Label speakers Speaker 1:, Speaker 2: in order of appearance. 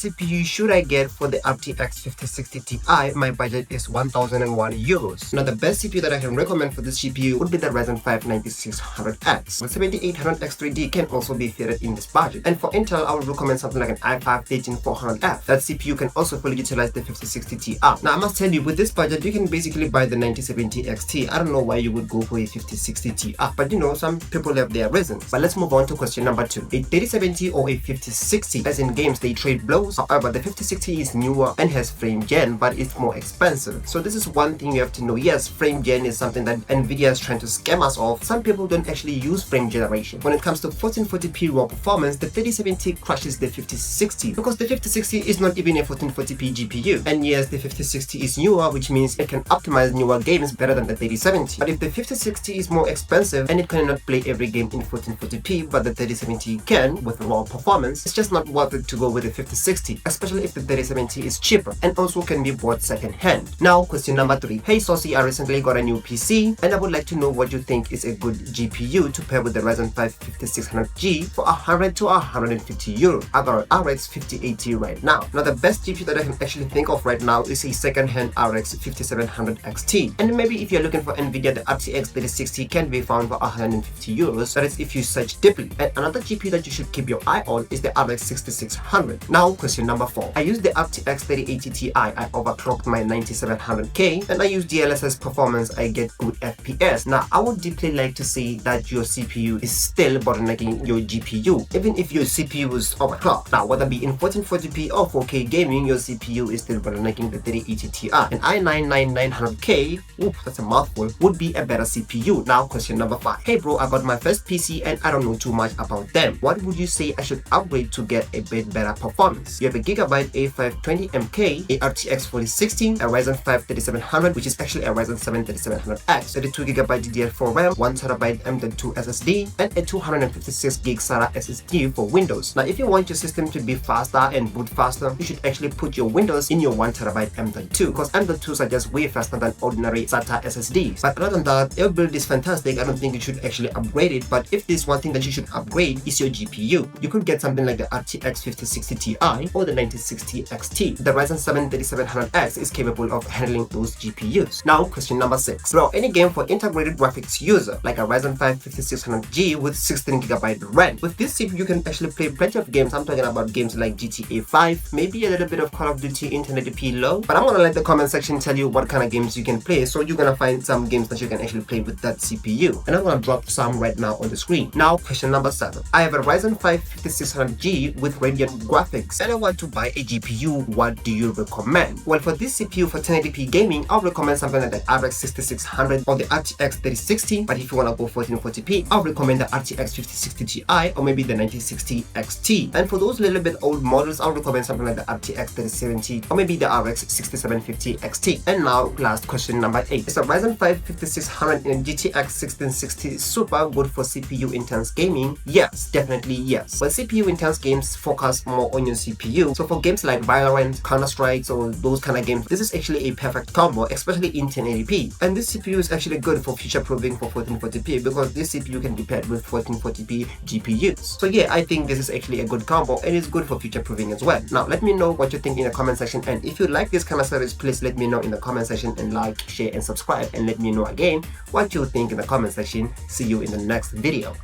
Speaker 1: CPU should I get for the RTX 5060 Ti? My budget is 1001 euros. Now the best CPU that I can recommend for this GPU would be the Ryzen 5 9600X. The 7800X3D can also be fitted in this budget. And for Intel, I would recommend something like an i5 13400F. That CPU can also fully utilize the 5060 Ti. Now I must tell you, with this budget you can basically buy the 9070 XT. I don't know why you would go for a 5060 Ti, but you know, some people have their reasons. But let's move on to question number 2. A 3070 or a 5060, as in games they trade blows. However, the 5060 is newer and has frame gen, but it's more expensive. So this is one thing you have to know. Yes, frame gen is something that Nvidia is trying to scam us off. Some people don't actually use frame generation. When it comes to 1440p raw performance, the 3070 crushes the 5060 because the 5060 is not even a 1440p GPU. And yes, the 5060 is newer, which means it can optimize newer games better than the 3070. But if the 5060 is more expensive and it cannot play every game in 1440p, but the 3070 can with raw performance, it's just not worth it to go with the 5060, especially if the 3070 is cheaper and also can be bought second hand. Now, question number 3. Hey Saucy, I recently got a new PC and I would like to know what you think is a good GPU to pair with the Ryzen 5 5600G for 100 to 150 euros. I got an RX 5080 right now. Now the best GPU that I can actually think of right now is a second-hand RX 5700 XT. And maybe if you're looking for Nvidia, the RTX 3060 can be found for 150 euros. That is if you search deeply. And another GPU that you should keep your eye on is the RX 6600. Now, question number 4. I use the RTX 3080 Ti. I overclocked my 9700K and I use DLSS performance. I get good FPS. Now, I would deeply like to see that your CPU is still bottlenecking your GPU, even if your CPU is overclocked. Now, whether be in 1440p or 4K gaming, your CPU is still bottlenecking the 3080 Ti. An i9-9900K, oof, that's a mouthful, would be a better CPU. Now, question number 5. Hey bro, I got my first PC and I don't know too much about them. What would you say I should upgrade to get a bit better performance? You have a Gigabyte A520MK, a RTX 4060, a Ryzen 5 3700, which is actually a Ryzen 7 3700X, 32GB DDR4 RAM, 1TB M.2 SSD, and a 256GB SATA SSD for Windows. Now, if you want your system to be faster and boot faster, you should actually put your Windows in your 1TB M.2 because M.2s are just way faster than ordinary SATA SSDs. But other than that, your build is fantastic. I don't think you should actually upgrade it. But if there's one thing that you should upgrade, is your GPU. You could get something like the RTX 5060 Ti or the 9060 XT. The Ryzen 7 3700X is capable of handling those GPUs. Now, question number 6. Bro, any game for integrated graphics user like a Ryzen 5 5600G with 16GB RAM. With this CPU, you can actually play plenty of games. I'm talking about games like GTA 5, maybe a little bit of Call of Duty Internet Low. But I'm gonna let the comment section tell you what kind of games you can play. So you're gonna find some games that you can actually play with that CPU. And I'm gonna drop some right now on the screen. Now, question number 7. I have a Ryzen 5 5600G with Radeon graphics and I want to buy a GPU. What do you recommend? Well, for this CPU for 1080p gaming, I'll recommend something like the RX 6600 or the RTX 3060. But if you wanna go 1440p, I'll recommend the RTX 5060 Ti or maybe the 9060 XT. And for those little bit old models, I'll recommend something like the RTX 3070 or maybe the RX 6750 XT. And now, last question number 8. Is a Ryzen 5 5600 and GTX 1660 super good for CPU intense gaming? Yes, definitely yes. But CPU intense games focus more on your CPU. So for games like Valorant, Counter-Strike, or those kind of games, this is actually a perfect combo, especially in 1080p. And this CPU is actually good for future-proofing for 1440p because this CPU can be paired with 1440p GPUs. So yeah, I think this is actually a good combo and it's good for future-proofing as well. Now, let me know what you think in the comment section, and if you like this kind of service, please let me know in the comment section and like, share and subscribe, and let me know again what you think in the comment section. See you in the next video.